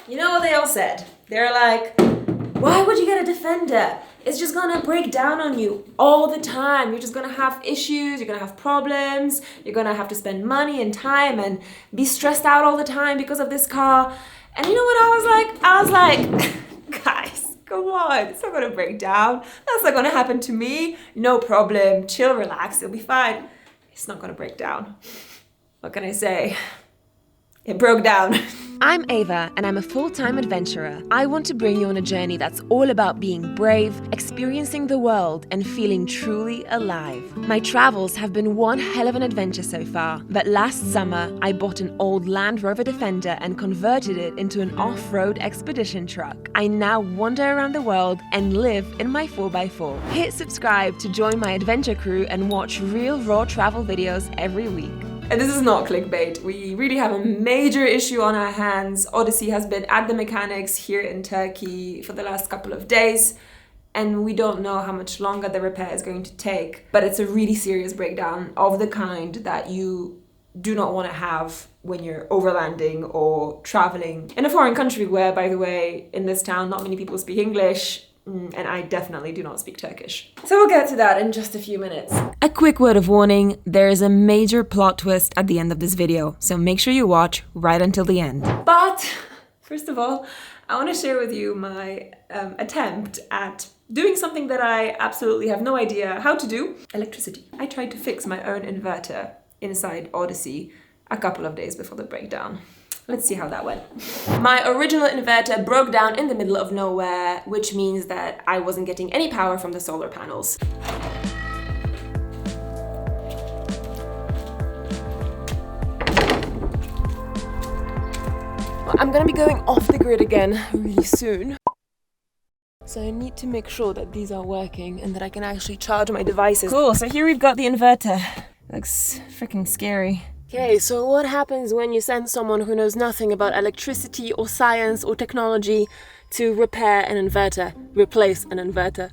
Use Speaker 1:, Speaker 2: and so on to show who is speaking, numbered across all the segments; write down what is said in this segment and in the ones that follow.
Speaker 1: You know what they all said? They're like, why would you get a Defender? It's just gonna break down on you all the time. You're just gonna have issues, you're gonna have problems, you're gonna have to spend money and time and be stressed out all the time because of this car. And you know what I was like, guys, come on, it's not gonna break down. That's not gonna happen to me. No problem, chill, relax, it'll be fine. It's not gonna break down. What can I say? It broke down.
Speaker 2: I'm Ava, and I'm a full-time adventurer. I want to bring you on a journey that's all about being brave, experiencing the world, and feeling truly alive. My travels have been one hell of an adventure so far, but last summer, I bought an old Land Rover Defender and converted it into an off-road expedition truck. I now wander around the world and live in my 4x4. Hit subscribe to join my adventure crew and watch real raw travel videos every week.
Speaker 1: And this is not clickbait. We really have a major issue on our hands. Odyssey has been at the mechanics here in Turkey for the last couple of days, and we don't know how much longer the repair is going to take. But it's a really serious breakdown of the kind that you do not want to have when you're overlanding or traveling in a foreign country where, by the way, in this town, not many people speak English. And I definitely do not speak Turkish. So we'll get to that in just a few minutes.
Speaker 2: A quick word of warning, there is a major plot twist at the end of this video, so make sure you watch right until the end.
Speaker 1: But first of all, I want to share with you my attempt at doing something that I absolutely have no idea how to do. Electricity. I tried to fix my own inverter inside Odyssey a couple of days before the breakdown. Let's see how that went. My original inverter broke down in the middle of nowhere, which means that I wasn't getting any power from the solar panels. I'm gonna be going off the grid again really soon. So I need to make sure that these are working and that I can actually charge my devices. Cool, so here we've got the inverter. Looks freaking scary. Okay, so what happens when you send someone who knows nothing about electricity or science or technology to repair an inverter, replace an inverter?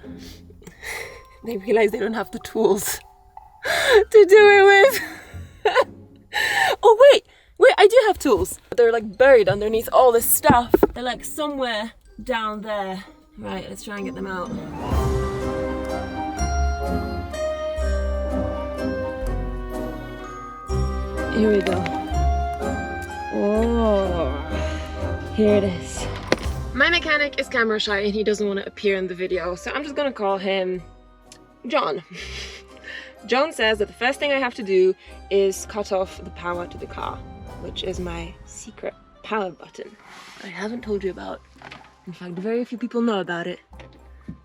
Speaker 1: They realize they don't have the tools to do it with. Oh wait, I do have tools. They're like buried underneath all this stuff. They're like somewhere down there. Right, let's try and get them out. Here we go. Oh, here it is. My mechanic is camera shy and he doesn't want to appear in the video, so I'm just gonna call him John. John says that the first thing I have to do is cut off the power to the car, which is my secret power button I haven't told you about. In fact, very few people know about it,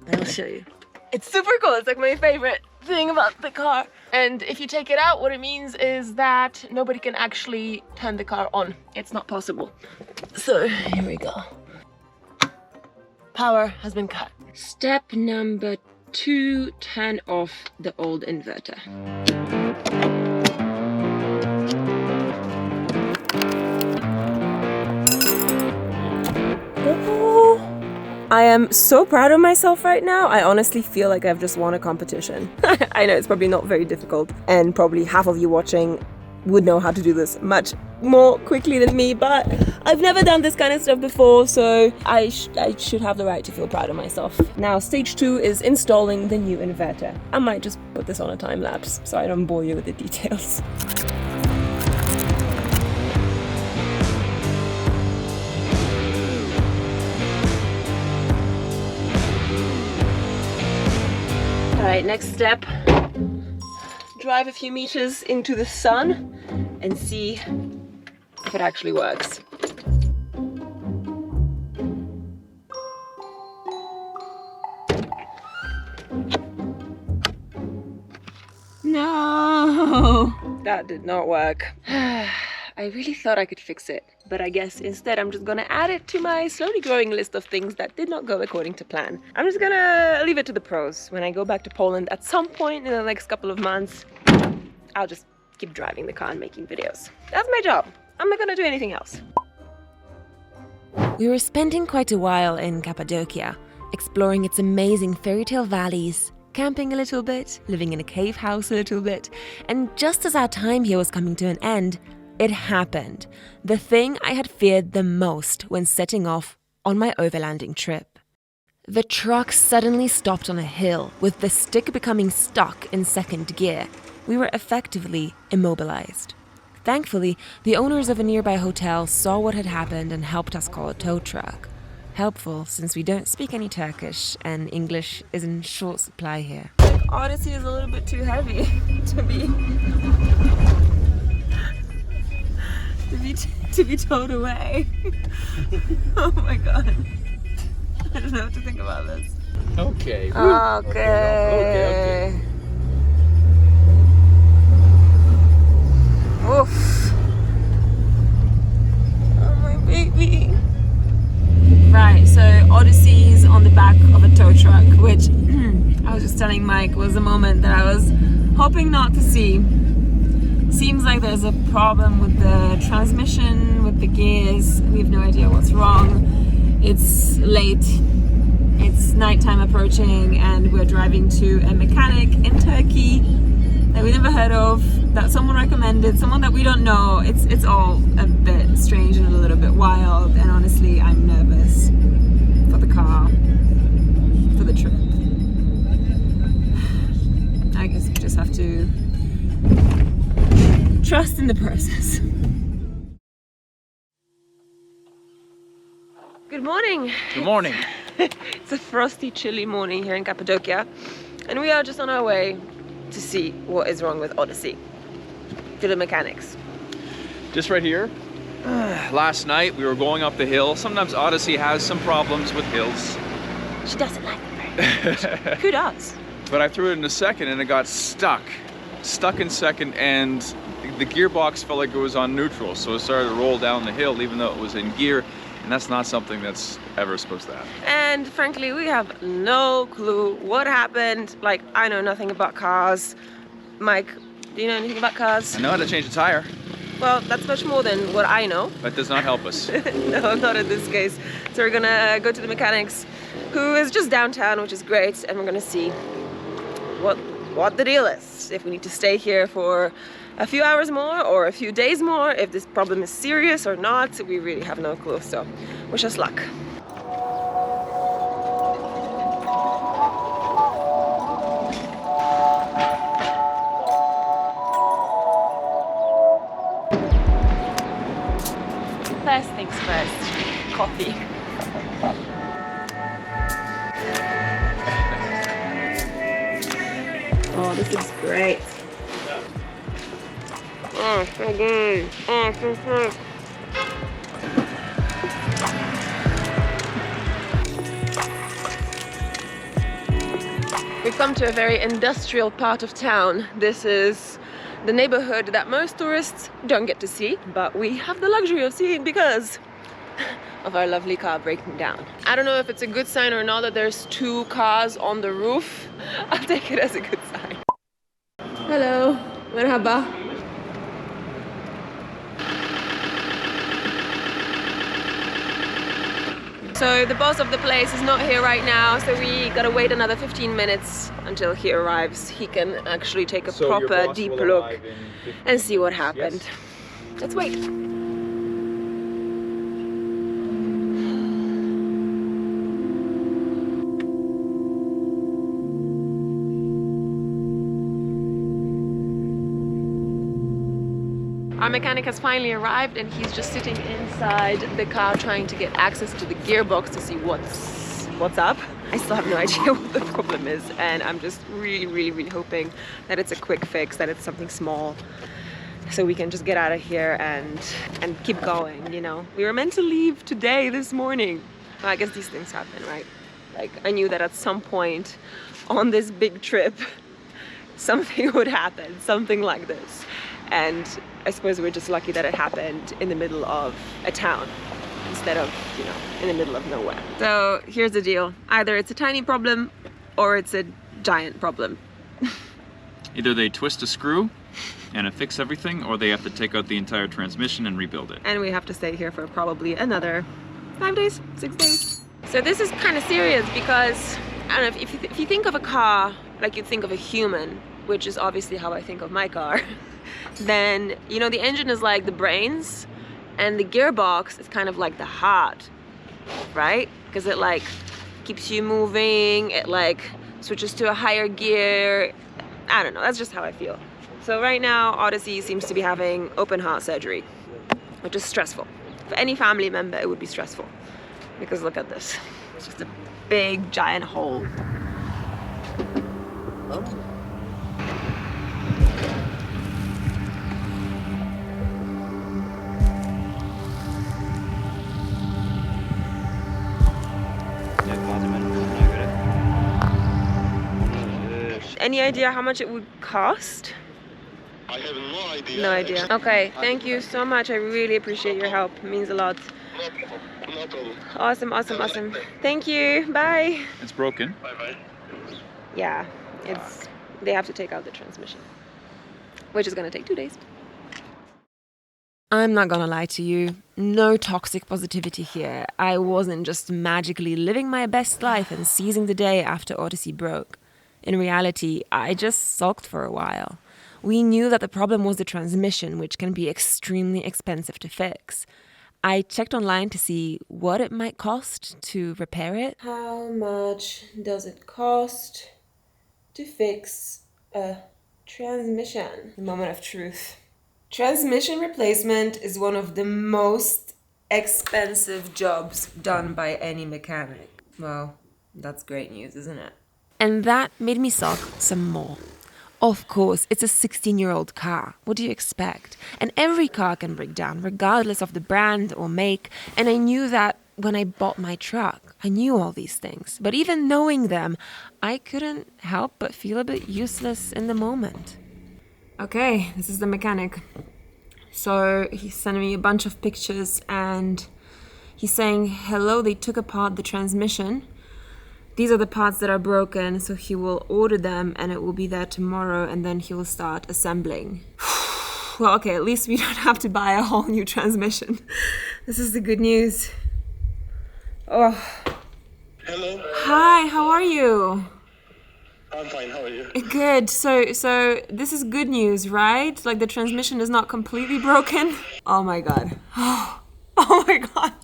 Speaker 1: but I'll show you. It's super cool. It's like my favorite thing about the car. And if you take it out, what it means is that nobody can actually turn the car on. It's not possible. So here we go. Power has been cut. Step number 2, turn off the old inverter. I am so proud of myself right now. I honestly feel like I've just won a competition. I know it's probably not very difficult, and probably half of you watching would know how to do this much more quickly than me, but I've never done this kind of stuff before, so I should have the right to feel proud of myself. Now, stage 2 is installing the new inverter. I might just put this on a time lapse so I don't bore you with the details. Alright, next step, drive a few meters into the sun and see if it actually works. No, that did not work. I really thought I could fix it, but I guess instead I'm just gonna add it to my slowly growing list of things that did not go according to plan. I'm just gonna leave it to the pros. When I go back to Poland at some point in the next couple of months, I'll just keep driving the car and making videos. That's my job. I'm not gonna do anything else.
Speaker 2: We were spending quite a while in Cappadocia, exploring its amazing fairy tale valleys, camping a little bit, living in a cave house a little bit, and just as our time here was coming to an end, It happened. The thing I had feared the most when setting off on my overlanding trip. The truck suddenly stopped on a hill, with the stick becoming stuck in second gear. We were effectively immobilized. Thankfully, the owners of a nearby hotel saw what had happened and helped us call a tow truck. Helpful, since we don't speak any Turkish and English is in short supply here.
Speaker 1: Odyssey is a little bit too heavy to be towed away. Oh my god. I don't know what to think about this.
Speaker 3: Okay.
Speaker 1: Okay. Oof. Oh my baby. Right, so Odyssey's on the back of a tow truck, which I was just telling Mike was a moment that I was hoping not to see. Seems like there's a problem with the transmission, with the gears. We have no idea what's wrong. It's late, it's nighttime approaching, and we're driving to a mechanic in Turkey that we never heard of, that someone recommended, someone that we don't know. It's all a bit strange and a little bit wild, and honestly, I'm nervous for the car, for the trip. I guess we just have to trust in the process. Good morning.
Speaker 3: Good morning.
Speaker 1: It's a frosty, chilly morning here in Cappadocia, and we are just on our way to see what is wrong with Odyssey. To the mechanics.
Speaker 3: Just right here. Last night we were going up the hill. Sometimes Odyssey has some problems with hills.
Speaker 1: She doesn't like them very much. Who does?
Speaker 3: But I threw it in a second and it got stuck. Stuck in second, and the gearbox felt like it was on neutral, so it started to roll down the hill even though it was in gear. And that's not something that's ever supposed to happen.
Speaker 1: And frankly, we have no clue what happened. Like, I know nothing about cars. Mike, do you know anything about cars?
Speaker 3: I know how to change a tire.
Speaker 1: Well, that's much more than what I know.
Speaker 3: That does not help us.
Speaker 1: No, not in this case. So we're gonna go to the mechanics, who is just downtown, which is great, and we're gonna see what the deal is. If we need to stay here for a few hours more or a few days more, if this problem is serious or not, we really have no clue. So wish us luck. First things first, coffee. Oh, this is great. Oh, so good. Oh, so good. We've come to a very industrial part of town. This is the neighborhood that most tourists don't get to see, but we have the luxury of seeing because of our lovely car breaking down. I don't know if it's a good sign or not that there's 2 cars on the roof. I'll take it as a good sign. Hello, merhaba. So the boss of the place is not here right now, so we gotta wait another 15 minutes until he arrives. He can actually take a proper deep look and see what happened. Yes. Let's wait. Our mechanic has finally arrived and he's just sitting inside the car trying to get access to the gearbox to see what's up. I still have no idea what the problem is, and I'm just really hoping that it's a quick fix, that it's something small, so we can just get out of here and keep going, you know. We were meant to leave today, this morning. Well, I guess these things happen, right? Like, I knew that at some point on this big trip something would happen, something like this. And I suppose we're just lucky that it happened in the middle of a town instead of, you know, in the middle of nowhere. So here's the deal. Either it's a tiny problem or it's a giant problem.
Speaker 3: Either they twist a screw and fix everything, or they have to take out the entire transmission and rebuild it.
Speaker 1: And we have to stay here for probably another 5 days, 6 days. So this is kind of serious because, I don't know, if you think of a car like you'd think of a human, which is obviously how I think of my car,
Speaker 2: then, you know, the engine is like the brains and the gearbox is kind of like the heart, right? Because it like keeps you moving, it like switches to a higher gear. I don't know, that's just how I feel. So right now, Odyssey seems to be having open heart surgery, which is stressful. For any family member, it would be stressful. Because look at this, it's just a big giant hole. Any idea how much it would cost?
Speaker 4: I have no idea.
Speaker 2: No idea. Okay, thank you so much. I really appreciate your help. It means a lot.
Speaker 4: No problem.
Speaker 2: Awesome, awesome, awesome. Thank you. Bye.
Speaker 3: It's broken.
Speaker 4: Bye-bye.
Speaker 2: Yeah, they have to take out the transmission, which is gonna take 2 days. I'm not gonna lie to you, no toxic positivity here. I wasn't just magically living my best life and seizing the day after Odyssey broke. In reality, I just sulked for a while. We knew that the problem was the transmission, which can be extremely expensive to fix. I checked online to see what it might cost to repair it.
Speaker 1: How much does it cost to fix a transmission? The moment of truth. Transmission replacement is one of the most expensive jobs done by any mechanic. Well, that's great news, isn't it?
Speaker 2: And that made me sulk some more. Of course, it's a 16-year-old car. What do you expect? And every car can break down, regardless of the brand or make. And I knew that when I bought my truck. I knew all these things. But even knowing them, I couldn't help but feel a bit useless in the moment.
Speaker 1: Okay, this is the mechanic. So he's sending me a bunch of pictures and he's saying, hello, they took apart the transmission. These are the parts that are broken, so he will order them and it will be there tomorrow and then he will start assembling. Well, okay, at least we don't have to buy a whole new transmission. This is the good news. Oh.
Speaker 4: Hello.
Speaker 1: Hi, how are you?
Speaker 4: I'm fine, how are you?
Speaker 1: Good. So this is good news, right? Like the transmission is not completely broken. Oh my god. Oh my god.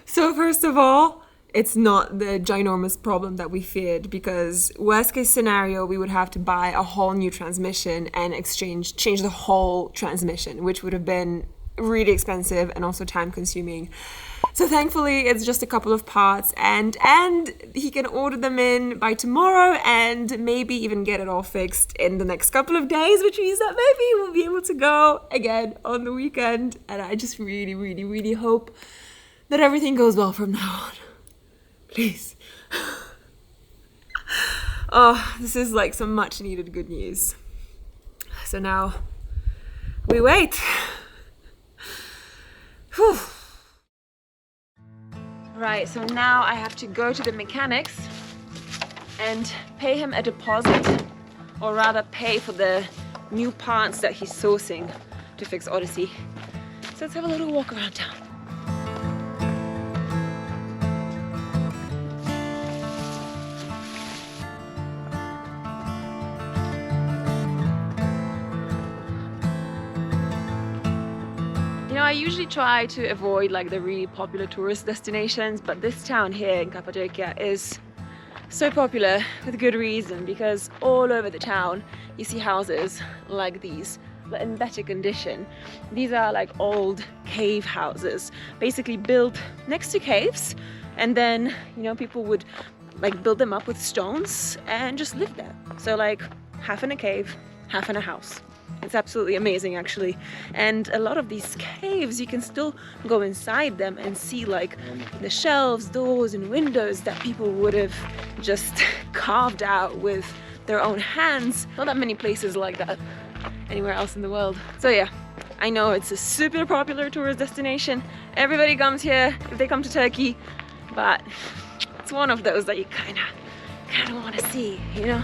Speaker 1: So first of all, it's not the ginormous problem that we feared, because worst case scenario, we would have to buy a whole new transmission and change the whole transmission, which would have been really expensive and also time consuming. So thankfully, it's just a couple of parts and he can order them in by tomorrow and maybe even get it all fixed in the next couple of days, which means that maybe we'll be able to go again on the weekend. And I just really, really, really hope that everything goes well from now on. Please. Oh, this is like some much needed good news. So now we wait. Whew.
Speaker 2: Right, so now I have to go to the mechanics and pay him a deposit, or rather pay for the new parts that he's sourcing to fix Odyssey. So let's have a little walk around town. You know, I usually try to avoid like the really popular tourist destinations, but this town here in Cappadocia is so popular with good reason, because all over the town you see houses like these, but in better condition. These are like old cave houses, basically built next to caves, and then, you know, people would like build them up with stones and just live there. So like half in a cave, half in a house. It's absolutely amazing, actually. And a lot of these caves, you can still go inside them and see like the shelves, doors and windows that people would have just carved out with their own hands. Not that many places like that anywhere else in the world. So yeah, I know it's a super popular tourist destination. Everybody comes here if they come to Turkey, but it's one of those that you kind of want to see, you know?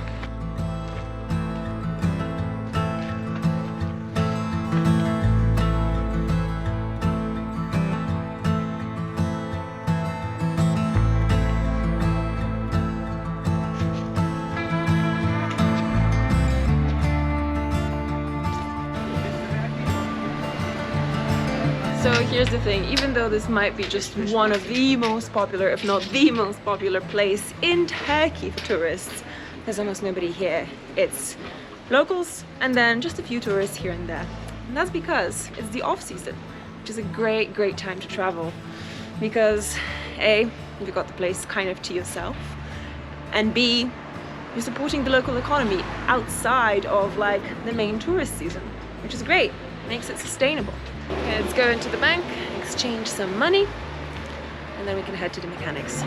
Speaker 1: here's the thing, even though this might be just one of the most popular, if not the most popular place in Turkey for tourists, there's almost nobody here. It's locals and then just a few tourists here and there. And that's because it's the off season, which is a great time to travel. Because A, you've got the place kind of to yourself, and B, you're supporting the local economy outside of like the main tourist season, which is great, makes it sustainable. Okay, let's go into the bank, exchange some money, and then we can head to the mechanics.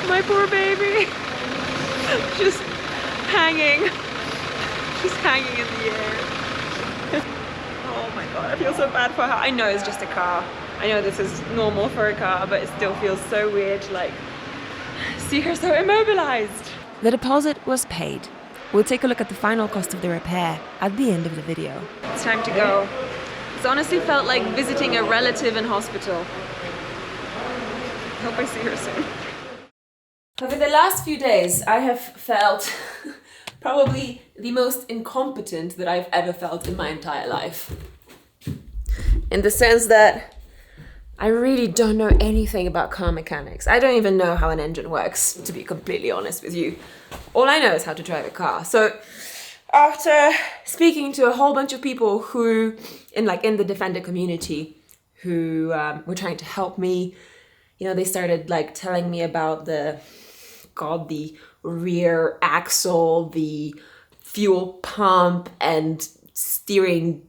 Speaker 1: My poor baby, just hanging. She's hanging in the air. Oh my god, I feel so bad for her. I know it's just a car. I know this is normal for a car, but it still feels so weird to like see her so immobilized.
Speaker 2: The deposit was paid. We'll take a look at the final cost of the repair at the end of the video.
Speaker 1: It's time to go. It's honestly felt like visiting a relative in hospital. I hope I see her soon. Over the last few days, I have felt probably the most incompetent that I've ever felt in my entire life. In the sense that I really don't know anything about car mechanics. I don't even know how an engine works, to be completely honest with you. All I know is how to drive a car. So after speaking to a whole bunch of people who, in the Defender community, who were trying to help me, you know, they started like telling me about the rear axle, the fuel pump, and steering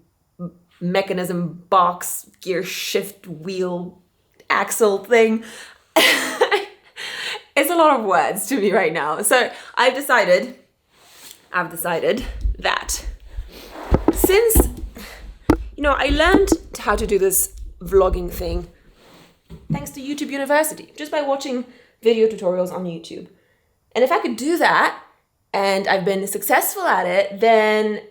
Speaker 1: mechanism box, gear shift wheel axle thing. It's a lot of words to me right now. So I've decided that since, you know, I learned how to do this vlogging thing thanks to YouTube University, just by watching video tutorials on YouTube. And if I could do that, and I've been successful at it, then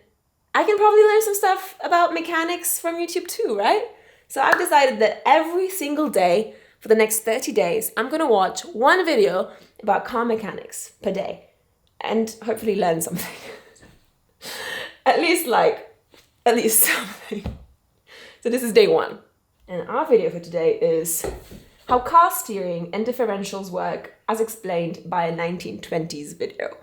Speaker 1: I can probably learn some stuff about mechanics from YouTube too, right? So I've decided that every single day for the next 30 days, I'm gonna watch one video about car mechanics per day and hopefully learn something. at least something. So this is day one. And our video for today is how car steering and differentials work as explained by a 1920s video.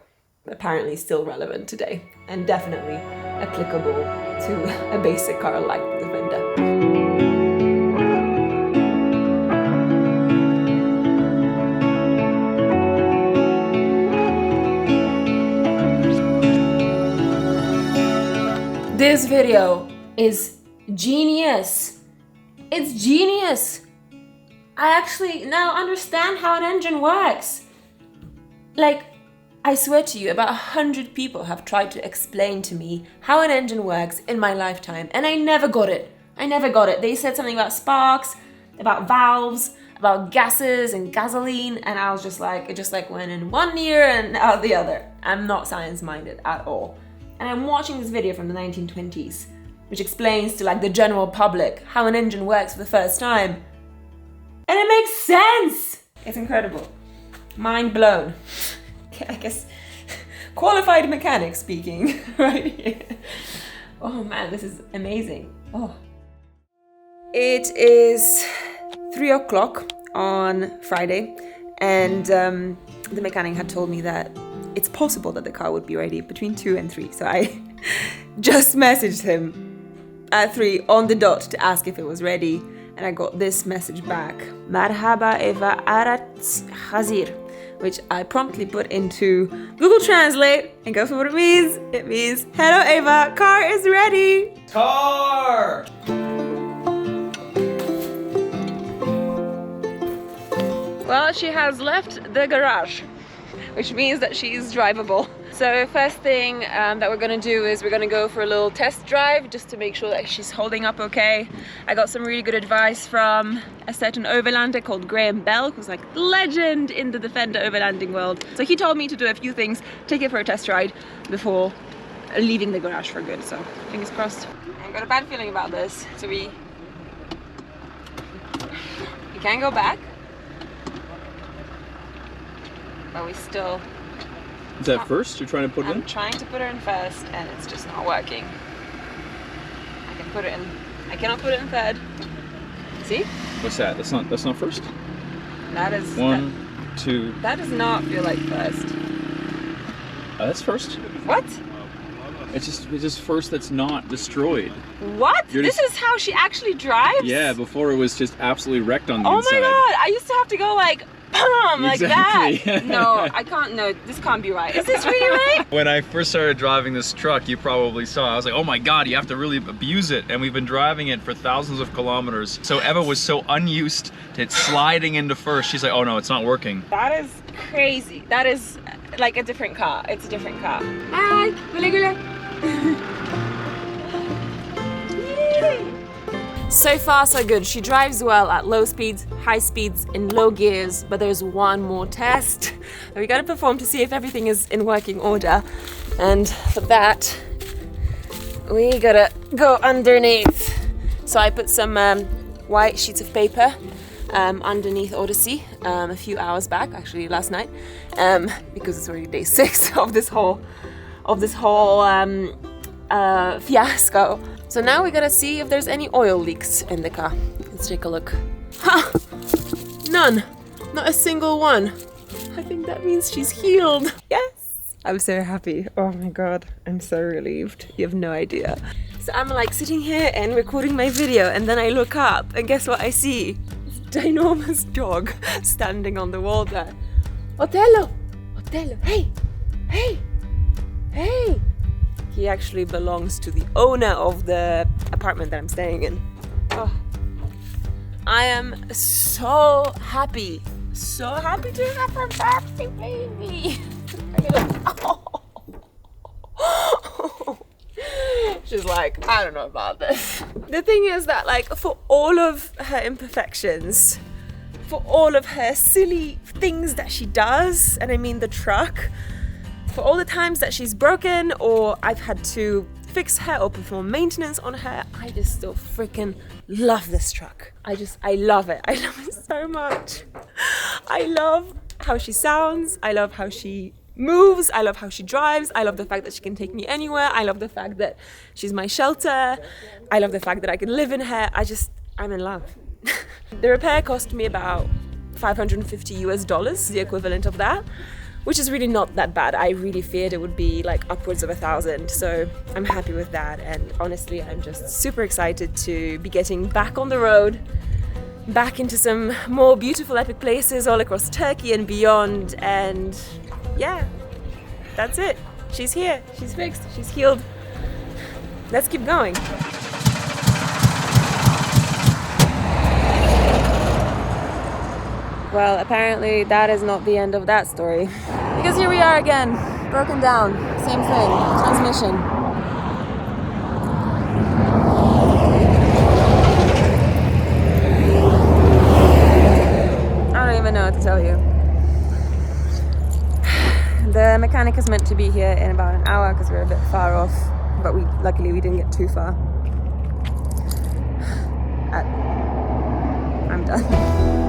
Speaker 1: Apparently still relevant today and definitely applicable to a basic car like the Defender. This video is genius. It's genius. I actually now understand how an engine works. Like, I swear to you, about 100 people have tried to explain to me how an engine works in my lifetime, and I never got it. They said something about sparks, about valves, about gases and gasoline, and I was just like, it just like went in one ear and out the other. I'm not science-minded at all. And I'm watching this video from the 1920s, which explains to like the general public how an engine works for the first time. And it makes sense! It's incredible. Mind blown. I guess qualified mechanic speaking right here. Oh man, this is amazing. Oh. It is 3 o'clock on Friday, and the mechanic had told me that it's possible that the car would be ready between 2 and 3. So I just messaged him at 3 on the dot to ask if it was ready, and I got this message back. Marhaba Eva Arat Hazir, which I promptly put into Google Translate, and guess what it means? It means, hello Eva, car is ready!
Speaker 3: Car!
Speaker 1: Well, she has left the garage, which means that she's drivable. So first thing that we're gonna do is we're gonna go for a little test drive just to make sure that she's holding up okay. I got some really good advice from a certain overlander called Graham Bell, who's like the legend in the Defender overlanding world. So he told me to do a few things, take it for a test ride before leaving the garage for good. So fingers crossed. I've got a bad feeling about this. So we You can go back. But we still...
Speaker 3: Is that first? You're trying to put it in?
Speaker 1: I'm trying to put her in first and it's just not working. I can put it in. I cannot put it in third. See?
Speaker 3: What's that? That's not first?
Speaker 1: That is...
Speaker 3: One, two...
Speaker 1: That does not feel like first.
Speaker 3: That's first.
Speaker 1: What?
Speaker 3: It's just first that's not destroyed.
Speaker 1: What? This is how she actually drives?
Speaker 3: Yeah, before it was just absolutely wrecked on the
Speaker 1: inside.
Speaker 3: inside.
Speaker 1: Oh my god, I used to have to go like, boom, like
Speaker 3: Exactly.
Speaker 1: that. No, I can't, no, this can't be right. Is this really right?
Speaker 3: When I first started driving this truck, you probably saw, I was like, oh my god, you have to really abuse it. And we've been driving it for thousands of kilometers. So Eva was so unused to it sliding into first. She's like, oh no, it's not working.
Speaker 1: That is crazy. That is like a different car. It's a different car. Bye, Caligula. So far so good. She drives well at low speeds, high speeds, in low gears, but there's one more test that we gotta perform to see if everything is in working order. And for that, we gotta go underneath. So I put some white sheets of paper underneath Odyssey a few hours back, actually last night, because it's already day 6 of this whole fiasco. So now we gotta see if there's any oil leaks in the car. Let's take a look. Ha! None. Not a single one. I think that means she's healed. Yes! I'm so happy. Oh my god. I'm so relieved. You have no idea. So I'm like sitting here and recording my video and then I look up and guess what I see? This ginormous dog standing on the wall there. Otello! Otello! Hey! Hey! Hey! He actually belongs to the owner of the apartment that I'm staying in. Oh. I am so happy to have a birthday baby. She's like, I don't know about this. The thing is that like for all of her imperfections, for all of her silly things that she does, and I mean the truck, for all the times that she's broken or I've had to fix her or perform maintenance on her, I just still freaking love this truck. I love it. I love it so much. I love how she sounds. I love how she moves. I love how she drives. I love the fact that she can take me anywhere. I love the fact that she's my shelter. I love the fact that I can live in her. I'm in love. The repair cost me about $550 the equivalent of that, which is really not that bad. I really feared it would be like upwards of 1,000, so I'm happy with that. And honestly, I'm just super excited to be getting back on the road, back into some more beautiful, epic places all across Turkey and beyond. And yeah, that's it. She's here, she's fixed, she's healed. Let's keep going. Well, apparently that is not the end of that story. Because here we are again, broken down, same thing, transmission. I don't even know what to tell you. The mechanic is meant to be here in about an hour because we're a bit far off, but luckily we didn't get too far. I'm done.